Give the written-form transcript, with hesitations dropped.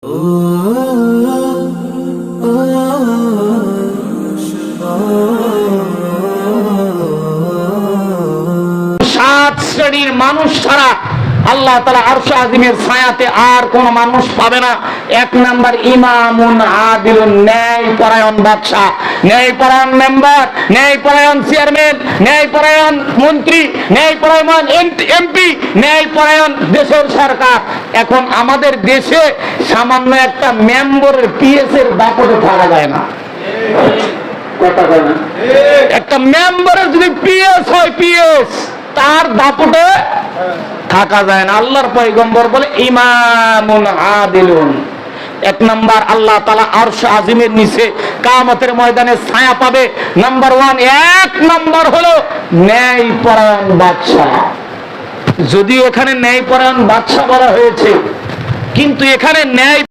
সাত শ্রেণীর মানুষ ছাড়া আল্লাহ তাআলা আরশ আজিমের ছায়াতে আর কোন মানুষ পাবে না। এক নাম্বার ইমামুন আদিলুন, ন্যায়পরায়ণ বাদশা, ন্যায়পরায়ণ মেম্বার, ন্যায়পরায়ণ চেয়ারম্যান, ন্যায়পরায়ণ মন্ত্রী, ন্যায়পরায়ণ এমপি, ন্যায়পরায়ণ দেশের সরকার। এখন আমাদের দেশে সামান্য একটা মেম্বারের পিএস এর দাপটে থাকা যায় না। কথা বলে না, একটা মেম্বারের যদি পিএস হয়, পিএস তার দাপটে থাকা যায় না। আল্লাহর পয়গম্বর বলে ইমামুন আদিলুন। এক নাম্বার আল্লাহ তাআলা আরশ আজিমের নিচে কিয়ামতের ময়দানে ছায়া পাবে। নাম্বার 1, এক নাম্বার হলো ন্যায়পরায়ণ বাদশা। যদিও এখানে ন্যায়পরায়ণ বাদশা বলা হয়েছে, কিন্তু এখানে ন্যায়